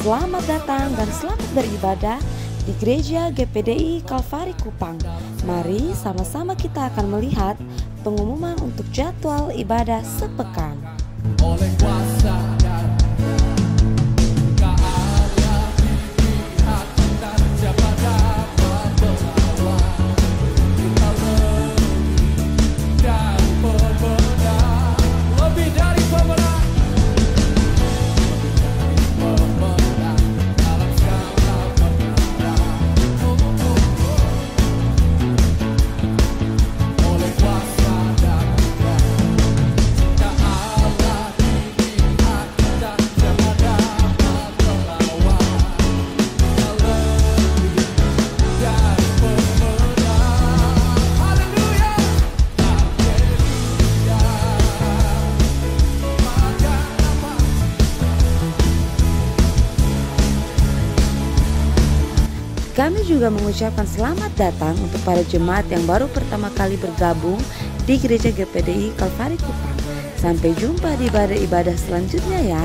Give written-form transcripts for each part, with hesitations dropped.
Selamat datang dan selamat beribadah di Gereja GPDI Kalvari Kupang. Mari sama-sama kita akan melihat pengumuman untuk jadwal ibadah sepekan. Oleh kuasa dan keala pihak kita, siapa dapat melawan? Kita lebih dari pemenang, dalam segala pemenang. Oleh kuasa dan Kami juga mengucapkan selamat datang untuk para jemaat yang baru pertama kali bergabung di Gereja GPDI Kalvari Kupang. Sampai jumpa di ibadah selanjutnya ya.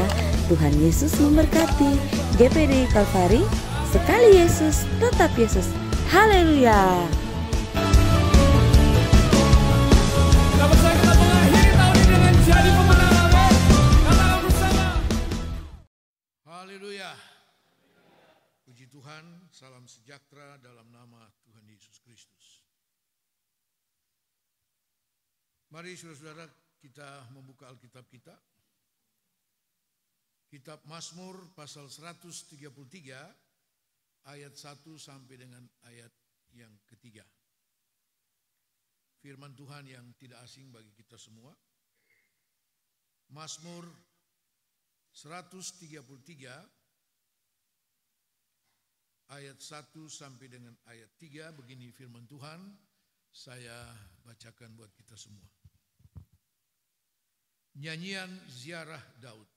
Tuhan Yesus memberkati. GPDI Kalvari, sekali Yesus, tetap Yesus. Haleluya. Dapat kita mengakhiri tahun ini dengan jadi pemenang. Amin. Katakan bersama. Haleluya. Puji Tuhan, salam sejahtera dalam nama Tuhan Yesus Kristus. Mari saudara-saudara kita membuka Alkitab kita. Kitab Mazmur pasal 133 ayat 1 sampai dengan ayat yang ketiga. Firman Tuhan yang tidak asing bagi kita semua. Mazmur 133 ayat 1 sampai dengan ayat 3, begini firman Tuhan, saya bacakan buat kita semua. Nyanyian ziarah Daud.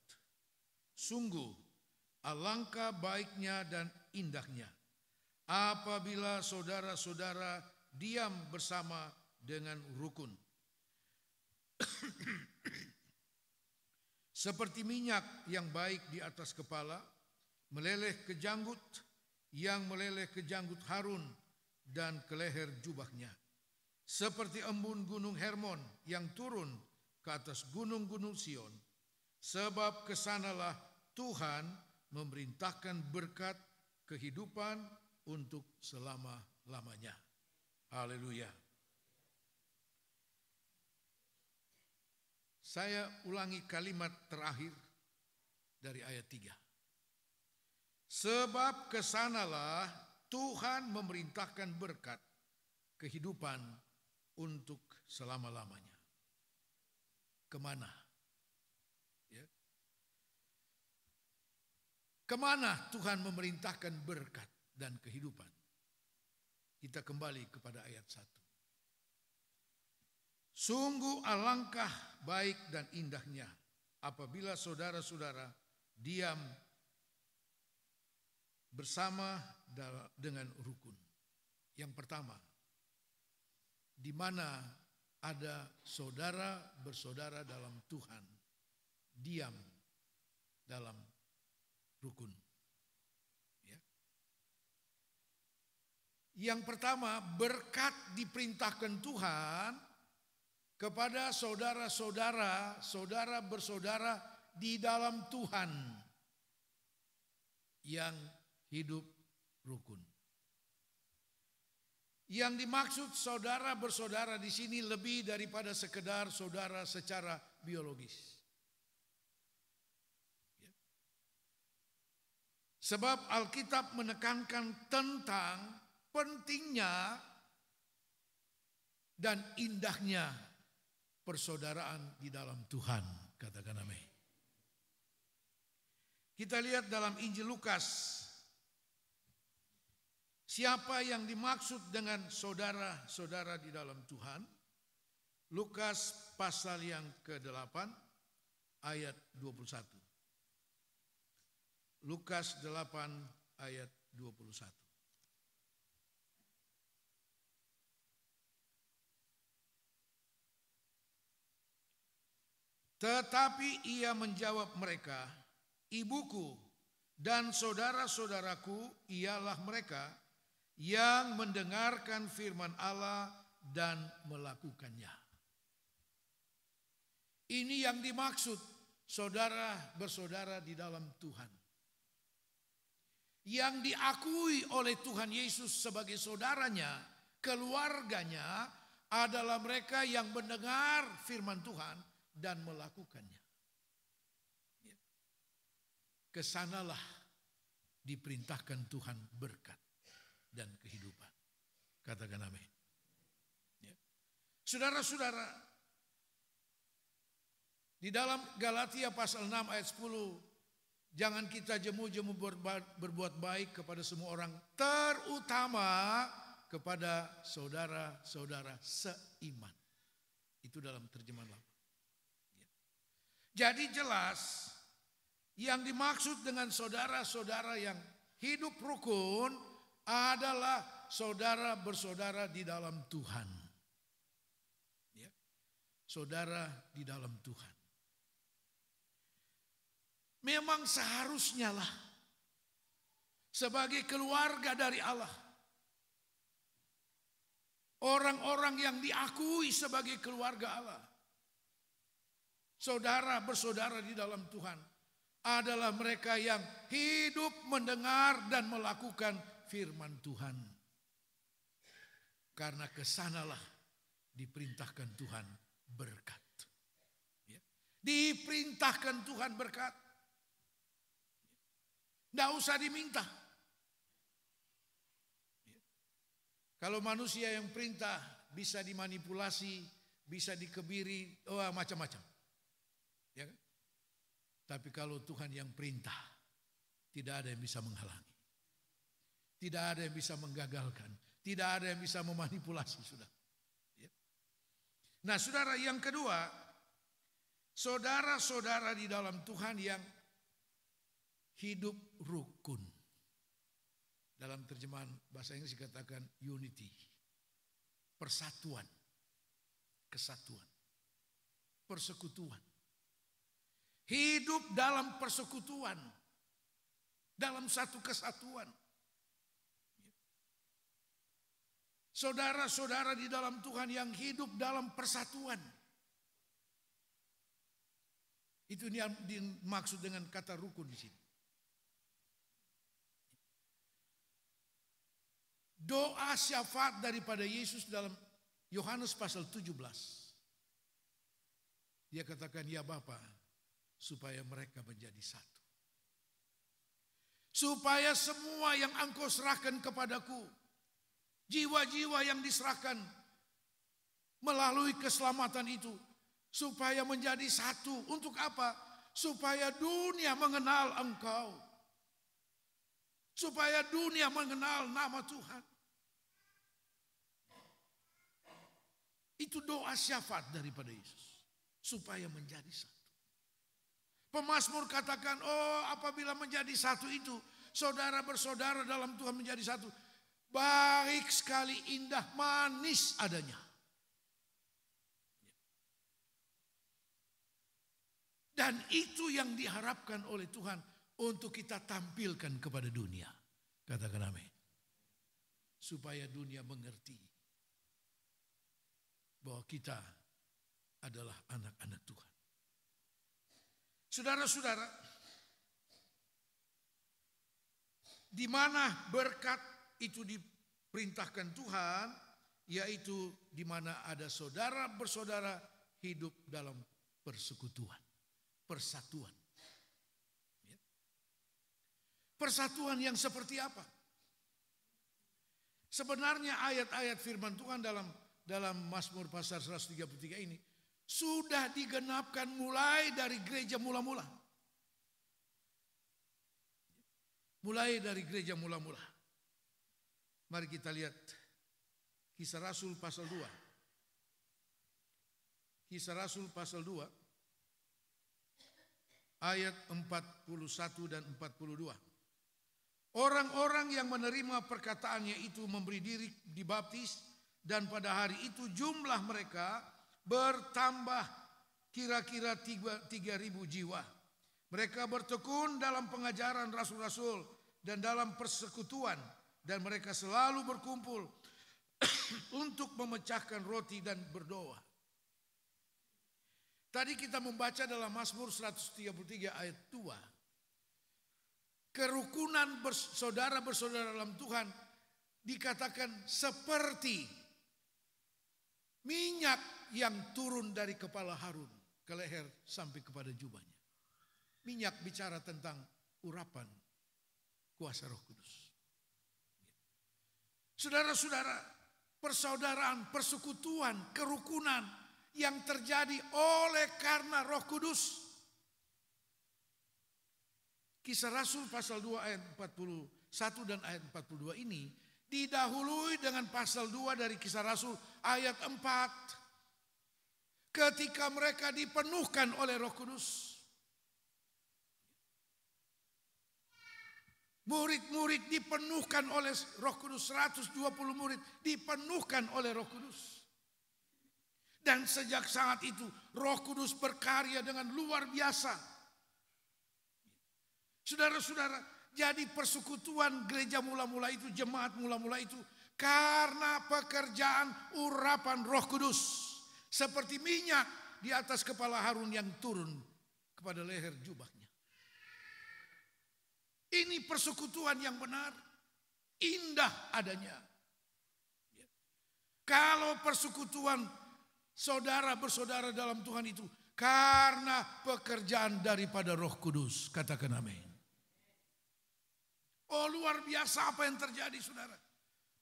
Sungguh alangkah baiknya dan indahnya apabila saudara-saudara diam bersama dengan rukun. Seperti minyak yang baik di atas kepala, meleleh ke janggut, yang meleleh ke janggut Harun dan ke leher jubahnya. Seperti embun gunung Hermon yang turun ke atas gunung-gunung Sion. Sebab kesanalah Tuhan memerintahkan berkat kehidupan untuk selama-lamanya. Haleluya. Saya ulangi kalimat terakhir dari ayat 3. Sebab kesanalah Tuhan memerintahkan berkat kehidupan untuk selama-lamanya. Kemana? Ya. Kemana Tuhan memerintahkan berkat dan kehidupan? Kita kembali kepada ayat 1. Sungguh alangkah baik dan indahnya apabila saudara-saudara diam bersama dengan rukun. Yang pertama, di mana ada saudara bersaudara dalam Tuhan, diam dalam rukun. Ya. Yang pertama, berkat diperintahkan Tuhan kepada saudara-saudara, saudara bersaudara di dalam Tuhan yang hidup rukun. Yang dimaksud saudara bersaudara di sini lebih daripada sekedar saudara secara biologis. Ya. Sebab Alkitab menekankan tentang pentingnya dan indahnya persaudaraan di dalam Tuhan. Katakan amin. Kita lihat dalam Injil Lukas. Siapa yang dimaksud dengan saudara-saudara di dalam Tuhan? Lukas pasal yang ke-8 ayat 21. Lukas 8 ayat 21. Tetapi ia menjawab mereka, "Ibuku Dan saudara-saudaraku ialah mereka yang mendengarkan firman Allah dan melakukannya. Ini yang dimaksud saudara bersaudara di dalam Tuhan. Yang diakui oleh Tuhan Yesus sebagai saudaranya, keluarganya adalah mereka yang mendengar firman Tuhan dan melakukannya. Kesanalah diperintahkan Tuhan berkat dan kehidupan. Katakan amin. Saudara-saudara, di dalam Galatia pasal 6 ayat 10, jangan kita jemu-jemu berbuat baik kepada semua orang, terutama kepada saudara-saudara seiman. Itu dalam terjemahan lama. Jadi jelas, yang dimaksud dengan saudara-saudara yang hidup rukun adalah saudara bersaudara di dalam Tuhan. Ya. Saudara di dalam Tuhan. Memang seharusnya lah sebagai keluarga dari Allah, orang-orang yang diakui sebagai keluarga Allah, saudara bersaudara di dalam Tuhan, adalah mereka yang hidup mendengar dan melakukan firman Tuhan. Karena kesanalah diperintahkan Tuhan berkat. Ya. Diperintahkan Tuhan berkat. Tidak usah diminta. Ya. Kalau manusia yang perintah bisa dimanipulasi, bisa dikebiri, macam-macam. Ya kan? Tapi kalau Tuhan yang perintah, tidak ada yang bisa menghalangi. Tidak ada yang bisa menggagalkan. Tidak ada yang bisa memanipulasi, sudah. Ya. Nah, saudara, yang kedua, saudara-saudara di dalam Tuhan yang hidup rukun. Dalam terjemahan bahasa Inggris dikatakan unity. Persatuan. Kesatuan. Persekutuan. Hidup dalam persekutuan, dalam satu kesatuan. Saudara-saudara di dalam Tuhan yang hidup dalam persatuan. Itu yang dimaksud dengan kata rukun di sini. Doa syafaat daripada Yesus dalam Yohanes pasal 17. Dia katakan, ya Bapa, supaya mereka menjadi satu. Supaya semua yang Engkau serahkan kepadaku, jiwa-jiwa yang diserahkan melalui keselamatan itu, supaya menjadi satu. Untuk apa? Supaya dunia mengenal Engkau. Supaya dunia mengenal nama Tuhan. Itu doa syafaat daripada Yesus. Supaya menjadi satu. Pemazmur katakan, apabila menjadi satu itu, saudara bersaudara dalam Tuhan menjadi satu. Baik sekali, indah, manis adanya. Dan itu yang diharapkan oleh Tuhan untuk kita tampilkan kepada dunia. Katakan amin. Supaya dunia mengerti bahwa kita adalah anak-anak Tuhan. Saudara-saudara, di mana berkat itu diperintahkan Tuhan, yaitu di mana ada saudara bersaudara hidup dalam persekutuan, persatuan. Persatuan yang seperti apa? Sebenarnya ayat-ayat firman Tuhan dalam Mazmur pasal 133 ini sudah digenapkan mulai dari gereja mula-mula. Mulai dari gereja mula-mula. Mari kita lihat Kisah Rasul pasal 2. Kisah Rasul pasal 2 ayat 41 dan 42. Orang-orang yang menerima perkataannya itu memberi diri dibaptis, dan pada hari itu jumlah mereka bertambah kira-kira 3.000 jiwa. Mereka bertekun dalam pengajaran rasul-rasul dan dalam persekutuan, dan mereka selalu berkumpul untuk memecahkan roti dan berdoa. Tadi kita membaca dalam Mazmur 133 ayat 2. Kerukunan bersaudara-bersaudara dalam Tuhan dikatakan seperti minyak yang turun dari kepala Harun ke leher sampai kepada jubahnya. Minyak bicara tentang urapan kuasa Roh Kudus. Saudara-saudara, persaudaraan, persekutuan, kerukunan yang terjadi oleh karena Roh Kudus. Kisah Rasul pasal 2 ayat 41 dan ayat 42 ini didahului dengan pasal 2 dari Kisah Rasul ayat 4. Ketika mereka dipenuhkan oleh Roh Kudus. Murid-murid dipenuhkan oleh Roh Kudus, 120 murid dipenuhkan oleh Roh Kudus. Dan sejak saat itu Roh Kudus berkarya dengan luar biasa. Saudara-saudara, jadi persekutuan gereja mula-mula itu, jemaat mula-mula itu karena pekerjaan urapan Roh Kudus. Seperti minyak di atas kepala Harun yang turun kepada leher jubahnya. Ini persekutuan yang benar, indah adanya. Kalau persekutuan saudara bersaudara dalam Tuhan itu karena pekerjaan daripada Roh Kudus, katakan amin. Oh, luar biasa apa yang terjadi, saudara.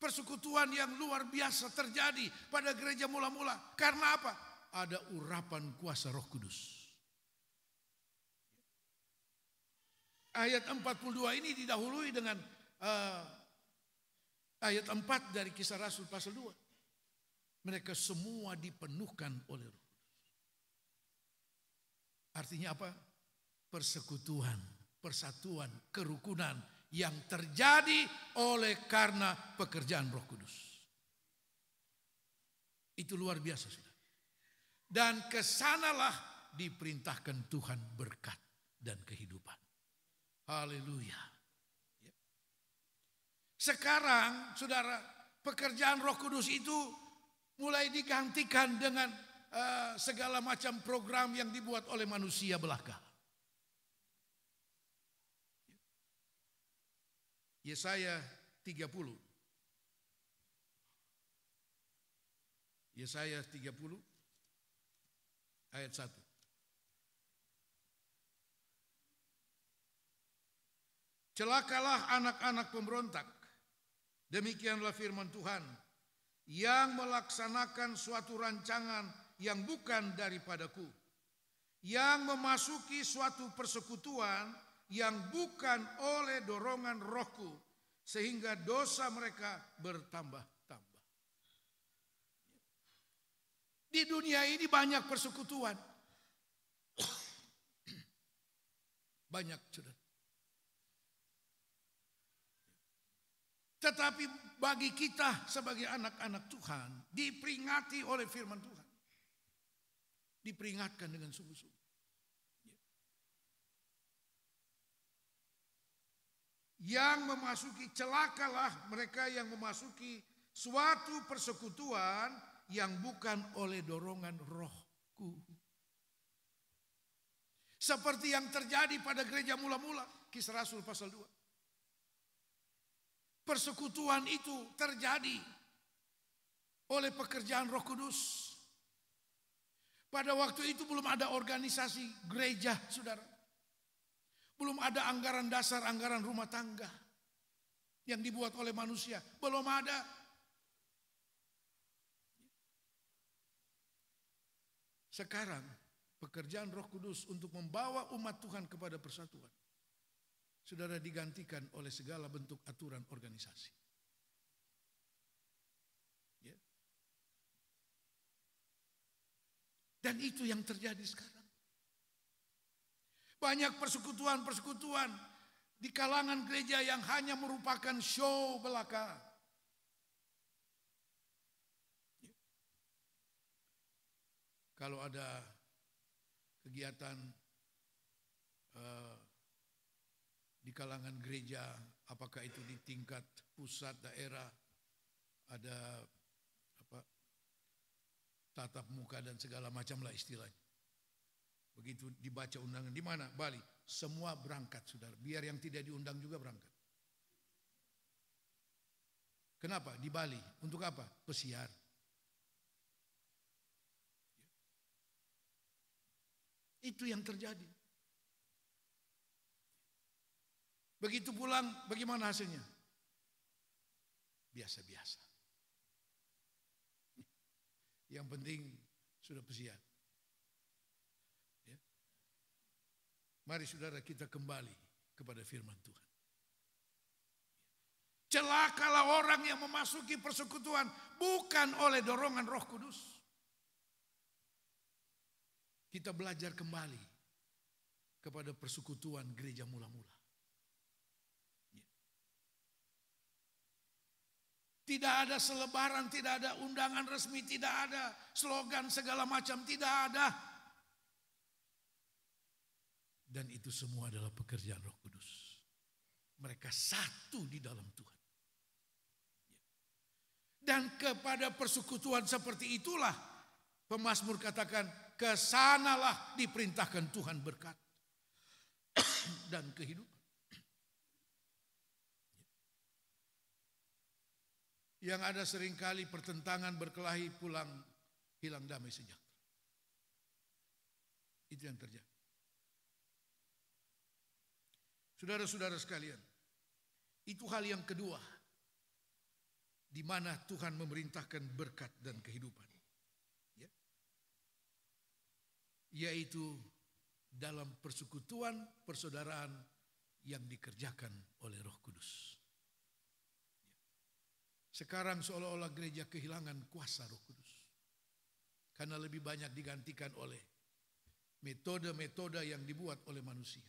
Persekutuan yang luar biasa terjadi pada gereja mula-mula. Karena apa? Ada urapan kuasa Roh Kudus. Ayat 42 ini didahului dengan ayat 4 dari Kisah Rasul pasal 2. Mereka semua dipenuhkan oleh Roh Kudus. Artinya apa? Persekutuan, persatuan, kerukunan yang terjadi oleh karena pekerjaan Roh Kudus. Itu luar biasa, saudara. Dan kesanalah diperintahkan Tuhan berkat dan kehidupan. Haleluya. Sekarang, saudara, pekerjaan Roh Kudus itu mulai digantikan dengan segala macam program yang dibuat oleh manusia belaka. Yesaya 30. Yesaya 30 ayat 1. Celakalah anak-anak pemberontak, demikianlah firman Tuhan, yang melaksanakan suatu rancangan yang bukan daripadaku, yang memasuki suatu persekutuan yang bukan oleh dorongan rohku, sehingga dosa mereka bertambah-tambah. Di dunia ini banyak persekutuan. Banyak, saudara. Tetapi bagi kita sebagai anak-anak Tuhan, diperingati oleh firman Tuhan. Diperingatkan dengan sungguh-sungguh. Yang memasuki, celakalah mereka yang memasuki suatu persekutuan yang bukan oleh dorongan rohku. Seperti yang terjadi pada gereja mula-mula, Kisah Rasul pasal 2. Persekutuan itu terjadi oleh pekerjaan Roh Kudus. Pada waktu itu belum ada organisasi gereja, saudara. Belum ada anggaran dasar, anggaran rumah tangga yang dibuat oleh manusia. Belum ada. Sekarang pekerjaan Roh Kudus untuk membawa umat Tuhan kepada persatuan, saudara, digantikan oleh segala bentuk aturan organisasi. Ya. Dan itu yang terjadi sekarang. Banyak persekutuan-persekutuan di kalangan gereja yang hanya merupakan show belaka. Ya. Kalau ada kegiatan di kalangan gereja, apakah itu di tingkat pusat, daerah, ada tatap muka dan segala macam lah istilahnya. Begitu dibaca undangan, di mana? Bali. Semua berangkat, saudara. Biar yang tidak diundang juga berangkat. Kenapa? Di Bali. Untuk apa? Pesiar. Itu yang terjadi. Begitu pulang, bagaimana hasilnya? Biasa-biasa. Yang penting sudah pesiar. Ya. Mari saudara kita kembali kepada firman Tuhan. Celakalah orang yang memasuki persekutuan bukan oleh dorongan Roh Kudus. Kita belajar kembali kepada persekutuan gereja mula-mula. Tidak ada selebaran, tidak ada undangan resmi, tidak ada slogan segala macam, tidak ada. Dan itu semua adalah pekerjaan Roh Kudus. Mereka satu di dalam Tuhan. Dan kepada persekutuan seperti itulah pemazmur katakan, kesanalah diperintahkan Tuhan berkat dan kehidupan. Yang ada seringkali pertentangan, berkelahi, pulang hilang damai sejahtera. Itu yang terjadi. Saudara-saudara sekalian, itu hal yang kedua di mana Tuhan memerintahkan berkat dan kehidupan. Ya. Yaitu dalam persekutuan, persaudaraan yang dikerjakan oleh Roh Kudus. Sekarang seolah-olah gereja kehilangan kuasa Roh Kudus. Karena lebih banyak digantikan oleh metode-metode yang dibuat oleh manusia.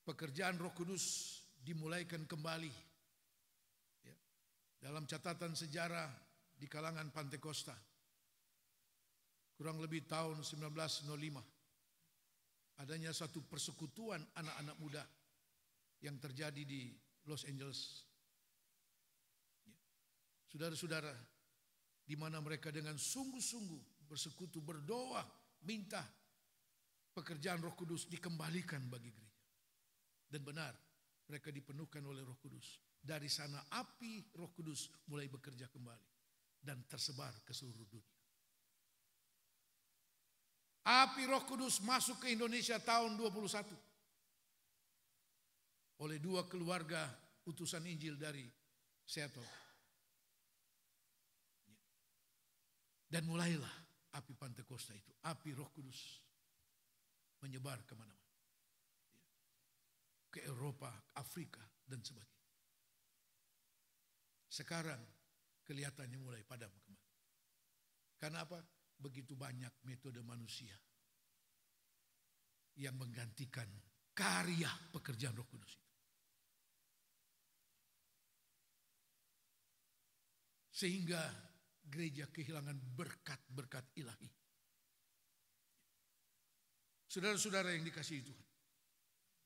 Pekerjaan Roh Kudus dimulaikan kembali. Dalam catatan sejarah di kalangan Pantekosta. Kurang lebih tahun 1905. Adanya satu persekutuan anak-anak muda yang terjadi di Los Angeles. Saudara-saudara, di mana mereka dengan sungguh-sungguh bersekutu, berdoa, minta pekerjaan Roh Kudus dikembalikan bagi gereja. Dan benar, mereka dipenuhkan oleh Roh Kudus. Dari sana api Roh Kudus mulai bekerja kembali dan tersebar ke seluruh dunia. Api Roh Kudus masuk ke Indonesia tahun 21 oleh dua keluarga utusan Injil dari Seattle. Dan mulailah api Pantekosta itu, api Roh Kudus menyebar kemana-mana. Ke Eropa, Afrika, dan sebagainya. Sekarang kelihatannya mulai padam kembali. Karena apa? Begitu banyak metode manusia yang menggantikan karya pekerjaan Roh Kudus itu. Sehingga gereja kehilangan berkat-berkat ilahi. Saudara-saudara yang dikasihi Tuhan,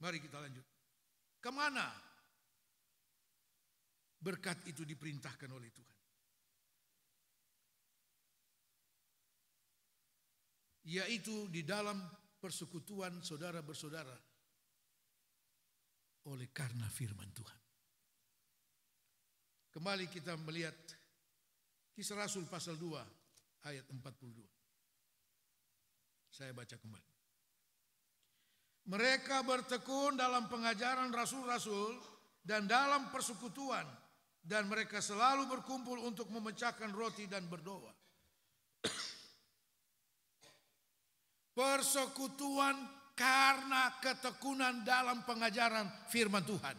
mari kita lanjut. Kemana berkat itu diperintahkan oleh Tuhan? Yaitu di dalam persekutuan saudara bersaudara oleh karena firman Tuhan. Kembali kita melihat Kisah Rasul pasal 2 ayat 42. Saya baca kembali. Mereka bertekun dalam pengajaran rasul-rasul dan dalam persekutuan, dan mereka selalu berkumpul untuk memecahkan roti dan berdoa. Persekutuan karena ketekunan dalam pengajaran firman Tuhan.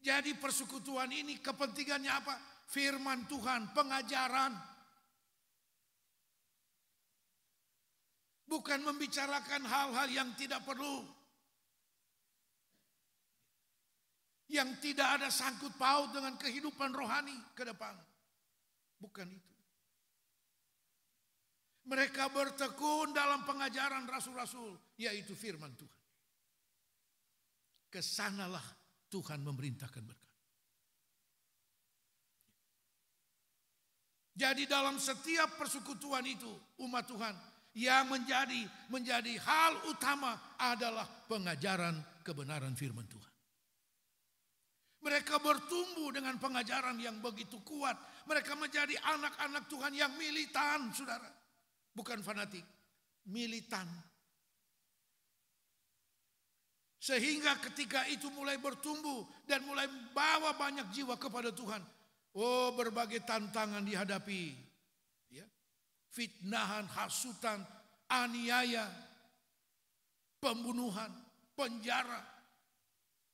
Jadi persekutuan ini kepentingannya apa? Firman Tuhan, pengajaran. Bukan membicarakan hal-hal yang tidak perlu. Yang tidak ada sangkut paut dengan kehidupan rohani ke depan. Bukan itu. Mereka bertekun dalam pengajaran rasul-rasul, yaitu firman Tuhan. Kesanalah Tuhan memerintahkan berkat. Jadi dalam setiap persekutuan itu, umat Tuhan, yang menjadi hal utama adalah pengajaran kebenaran firman Tuhan. Mereka bertumbuh dengan pengajaran yang begitu kuat. Mereka menjadi anak-anak Tuhan yang militan, saudara. Bukan fanatik, militan. Sehingga ketika itu mulai bertumbuh dan mulai bawa banyak jiwa kepada Tuhan. Oh, berbagai tantangan dihadapi. Ya. Fitnahan, hasutan, aniaya, pembunuhan, penjara.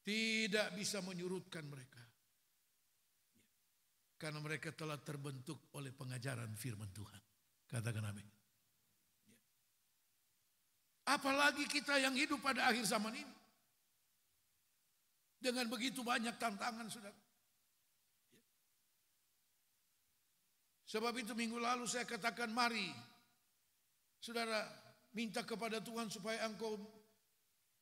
Tidak bisa menyurutkan mereka. Karena mereka telah terbentuk oleh pengajaran firman Tuhan. Katakan amin. Apalagi kita yang hidup pada akhir zaman ini. Dengan begitu banyak tantangan, saudara. Sebab itu minggu lalu saya katakan, mari saudara minta kepada Tuhan supaya engkau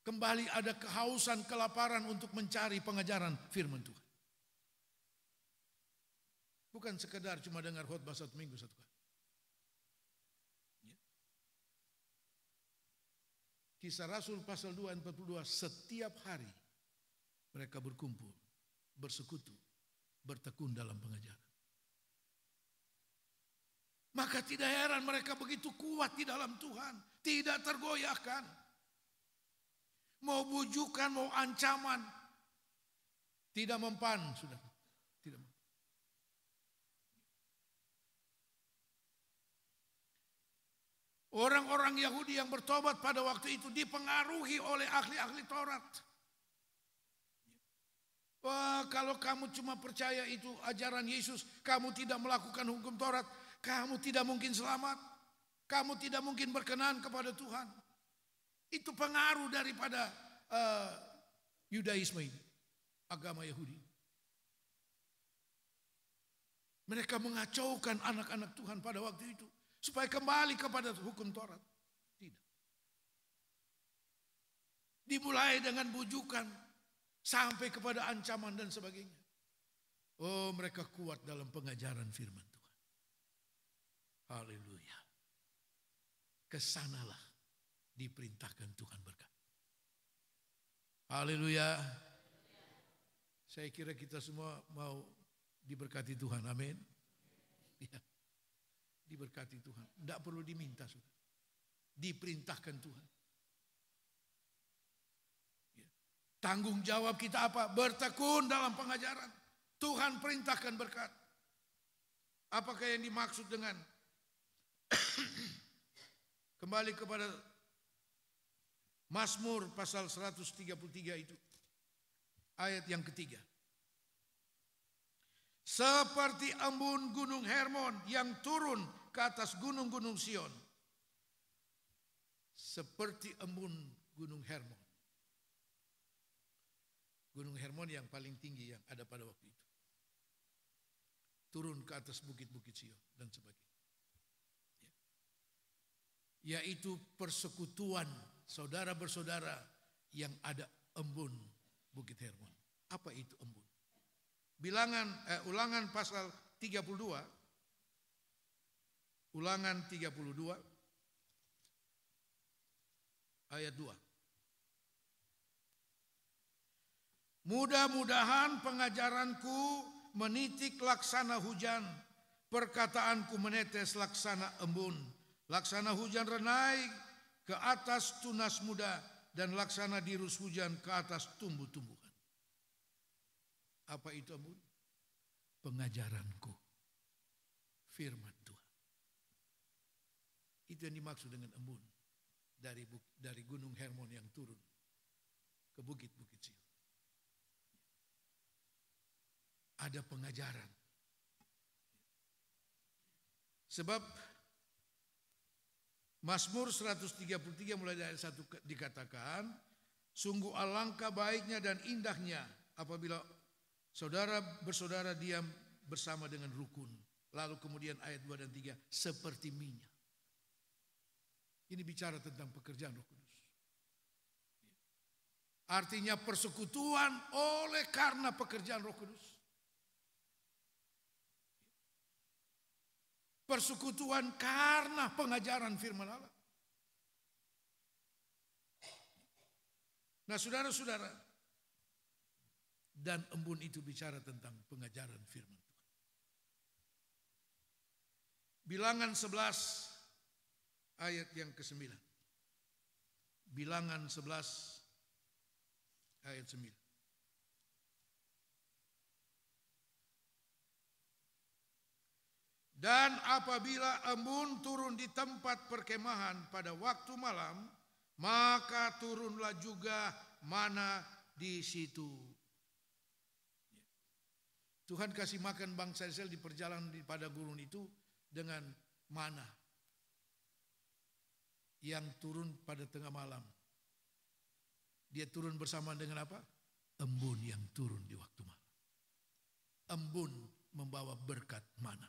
kembali ada kehausan, kelaparan untuk mencari pengajaran firman Tuhan. Bukan sekedar cuma dengar khotbah satu minggu satu kali. Kisah Rasul pasal 2 ayat 42, setiap hari mereka berkumpul, bersekutu, bertekun dalam pengajaran. Maka tidak heran mereka begitu kuat di dalam Tuhan, tidak tergoyahkan. Mau bujukan, mau ancaman, tidak mempan, sudah. Tidak mempan. Orang-orang Yahudi yang bertobat pada waktu itu dipengaruhi oleh ahli-ahli Taurat. Wah, kalau kamu cuma percaya itu ajaran Yesus, kamu tidak melakukan hukum Taurat, kamu tidak mungkin selamat. Kamu tidak mungkin berkenan kepada Tuhan. Itu pengaruh daripada Yudaisme ini, agama Yahudi. Mereka mengacaukan anak-anak Tuhan pada waktu itu supaya kembali kepada hukum Taurat. Tidak. Dimulai dengan bujukan sampai kepada ancaman dan sebagainya. Oh, mereka kuat dalam pengajaran firman Tuhan. Haleluya. Kesanalah diperintahkan Tuhan berkat. Haleluya. Saya kira kita semua mau diberkati Tuhan. Amin. Ya. Diberkati Tuhan. Tidak perlu diminta, saudara. Diperintahkan Tuhan. Ya. Tanggung jawab kita apa? Bertekun dalam pengajaran. Tuhan perintahkan berkat. Apakah yang dimaksud dengan kembali kepada Mazmur pasal 133 itu. Ayat yang ketiga. Seperti embun gunung Hermon yang turun ke atas gunung-gunung Sion. Seperti embun gunung Hermon. Gunung Hermon yang paling tinggi yang ada pada waktu itu. Turun ke atas bukit-bukit Sion dan sebagainya. Yaitu persekutuan saudara bersaudara yang ada embun Bukit Hermon. Apa itu embun? Ulangan pasal 32. Ulangan 32 ayat 2. Mudah-mudahan pengajaranku menitik laksana hujan, perkataanku menetes laksana embun. Laksana hujan renai ke atas tunas muda dan laksana dirus hujan ke atas tumbuh-tumbuhan. Apa itu embun? Pengajaranku, firman Tuhan. Itu yang dimaksud dengan embun. Dari gunung Hermon yang turun ke bukit-bukit Sion. Ada pengajaran. Sebab Mazmur 133 mulai dari ayat 1 dikatakan, sungguh alangkah baiknya dan indahnya apabila saudara bersaudara diam bersama dengan rukun. Lalu kemudian ayat 2 dan 3, seperti minyak. Ini bicara tentang pekerjaan Roh Kudus. Artinya persekutuan oleh karena pekerjaan Roh Kudus. Persekutuan karena pengajaran firman Allah. Nah saudara-saudara, dan embun itu bicara tentang pengajaran firman Tuhan. Bilangan 11 ayat yang ke-9. Bilangan 11 ayat 9. Dan apabila embun turun di tempat perkemahan pada waktu malam, maka turunlah juga mana di situ. Tuhan kasih makan bangsa Israel di perjalanan di padang gurun itu dengan mana yang turun pada tengah malam. Dia turun bersama dengan apa? Embun yang turun di waktu malam. Embun membawa berkat mana.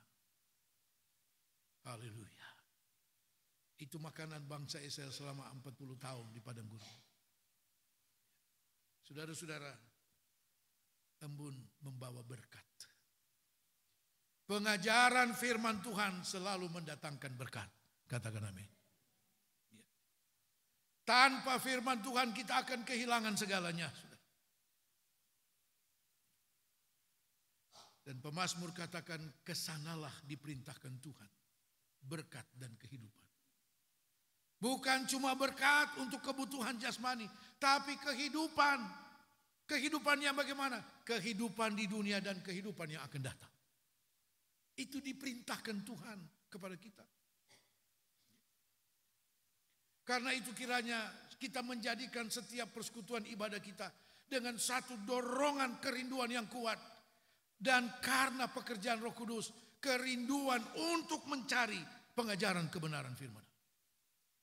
Haleluya. Itu makanan bangsa Israel selama 40 tahun di padang gurun. Saudara-saudara, embun membawa berkat. Pengajaran firman Tuhan selalu mendatangkan berkat. Katakan amin. Tanpa firman Tuhan kita akan kehilangan segalanya. Dan pemazmur katakan, kesanalah diperintahkan Tuhan. Berkat dan kehidupan. Bukan cuma berkat untuk kebutuhan jasmani, tapi kehidupan. Kehidupan yang bagaimana? Kehidupan di dunia dan kehidupan yang akan datang. Itu diperintahkan Tuhan kepada kita. Karena itu kiranya kita menjadikan setiap persekutuan ibadah kita dengan satu dorongan kerinduan yang kuat. Dan karena pekerjaan Roh Kudus, kerinduan untuk mencari pengajaran kebenaran firman.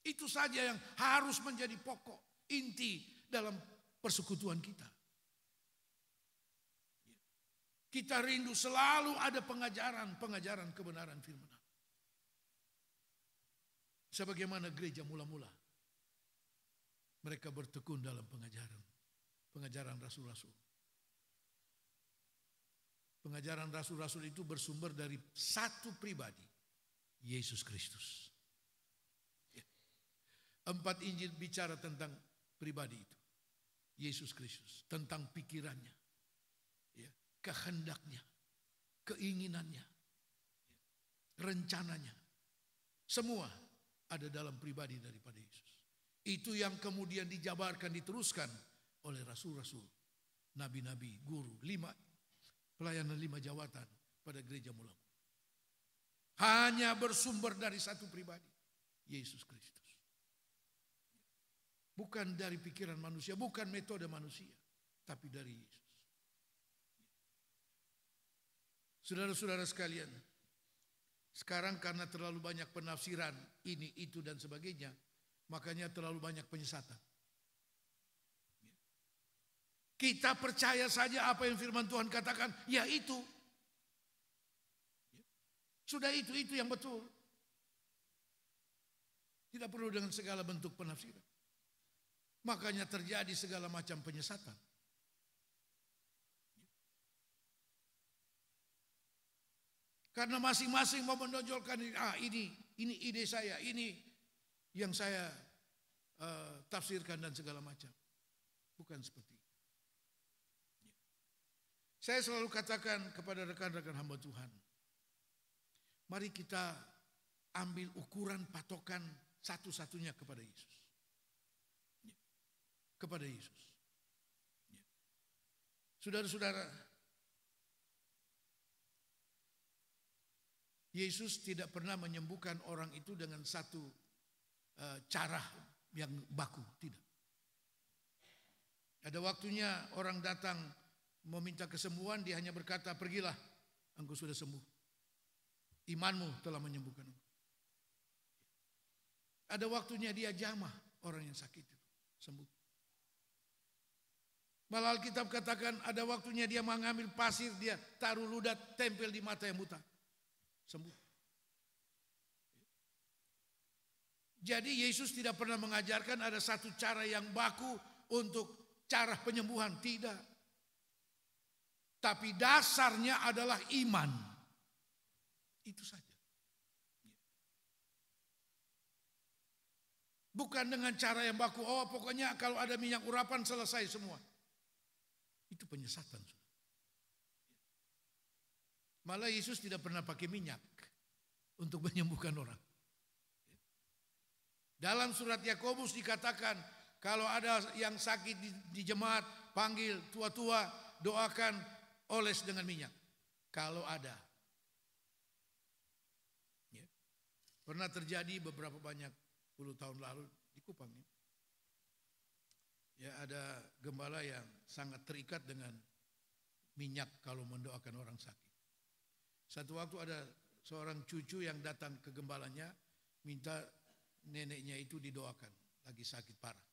Itu saja yang harus menjadi pokok, inti dalam persekutuan kita. Kita rindu selalu ada pengajaran kebenaran firman. Sebagaimana gereja mula-mula. Mereka bertekun dalam pengajaran rasul-rasul. Pengajaran rasul-rasul itu bersumber dari satu pribadi, Yesus Kristus. 4 Injil bicara tentang pribadi itu, Yesus Kristus, tentang pikirannya, kehendaknya, keinginannya, rencananya, semua ada dalam pribadi daripada Yesus. Itu yang kemudian dijabarkan, diteruskan oleh rasul-rasul, nabi-nabi, guru, pelayanan 5 jawatan pada gereja mula-mula. Hanya bersumber dari satu pribadi, Yesus Kristus. Bukan dari pikiran manusia, bukan metode manusia, tapi dari Yesus. Saudara-saudara sekalian, sekarang karena terlalu banyak penafsiran ini, itu dan sebagainya, makanya terlalu banyak penyesatan. Kita percaya saja apa yang firman Tuhan katakan, ya itu. Sudah itu yang betul. Tidak perlu dengan segala bentuk penafsiran. Makanya terjadi segala macam penyesatan. Karena masing-masing mau menonjolkan ini ide saya, ini yang saya tafsirkan dan segala macam. Bukan seperti itu. Saya selalu katakan kepada rekan-rekan hamba Tuhan, mari kita ambil ukuran patokan satu-satunya kepada Yesus. Kepada Yesus. Saudara-saudara, Yesus tidak pernah menyembuhkan orang itu dengan satu cara yang baku, tidak. Ada waktunya orang datang meminta kesembuhan, dia hanya berkata, pergilah, engkau sudah sembuh. Imanmu telah menyembuhkan engkau. Ada waktunya dia jamah orang yang sakit itu, sembuh. Malah Alkitab katakan ada waktunya dia mengambil pasir, dia taruh ludah, tempel di mata yang buta, sembuh. Jadi Yesus tidak pernah mengajarkan ada satu cara yang baku untuk cara penyembuhan, tidak. Tapi dasarnya adalah iman. Itu saja. Bukan dengan cara yang baku, oh pokoknya kalau ada minyak urapan selesai semua. Itu penyesatan. Malah Yesus tidak pernah pakai minyak untuk menyembuhkan orang. Dalam surat Yakobus dikatakan, kalau ada yang sakit di jemaat, panggil tua-tua, doakan, oles dengan minyak. Kalau ada. Ya. Pernah terjadi beberapa banyak puluh tahun lalu di Kupang. Ya, ada gembala yang sangat terikat dengan minyak kalau mendoakan orang sakit. Satu waktu ada seorang cucu yang datang ke gembalanya, minta neneknya itu didoakan, lagi sakit parah.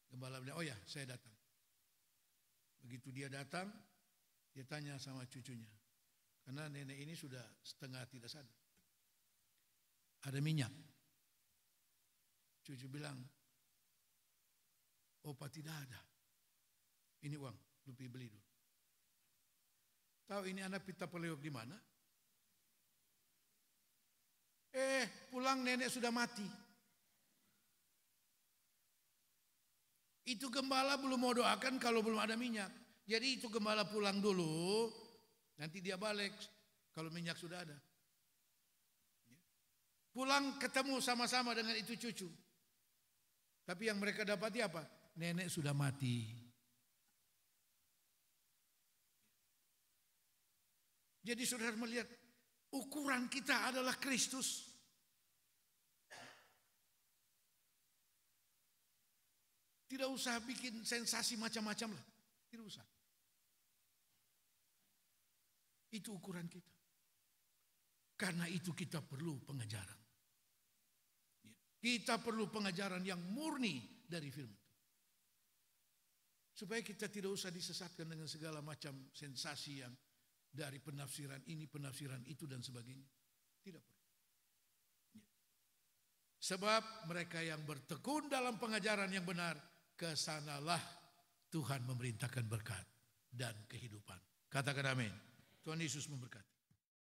Gembala bilang, oh ya saya datang. Begitu dia datang, dia tanya sama cucunya, karena nenek ini sudah setengah tidak sadar. Ada minyak. Cucu bilang, opa tidak ada. Ini uang, lu pergi beli dulu. Tahu ini anak pita peleok di mana? Pulang nenek sudah mati. Itu gembala belum mau doakan kalau belum ada minyak. Jadi itu gembala pulang dulu, nanti dia balik kalau minyak sudah ada. Pulang ketemu sama-sama dengan itu cucu. Tapi yang mereka dapati apa? Nenek sudah mati. Jadi saudara melihat ukuran kita adalah Kristus. Tidak usah bikin sensasi macam-macam lah. Tidak usah. Itu ukuran kita. Karena itu kita perlu pengajaran. Kita perlu pengajaran yang murni dari firman. Supaya kita tidak usah disesatkan dengan segala macam sensasi yang dari penafsiran ini, penafsiran itu dan sebagainya. Tidak perlu. Sebab mereka yang bertekun dalam pengajaran yang benar, kesanalah Tuhan memerintahkan berkat dan kehidupan. Katakan amin. Tuhan Yesus memberkati.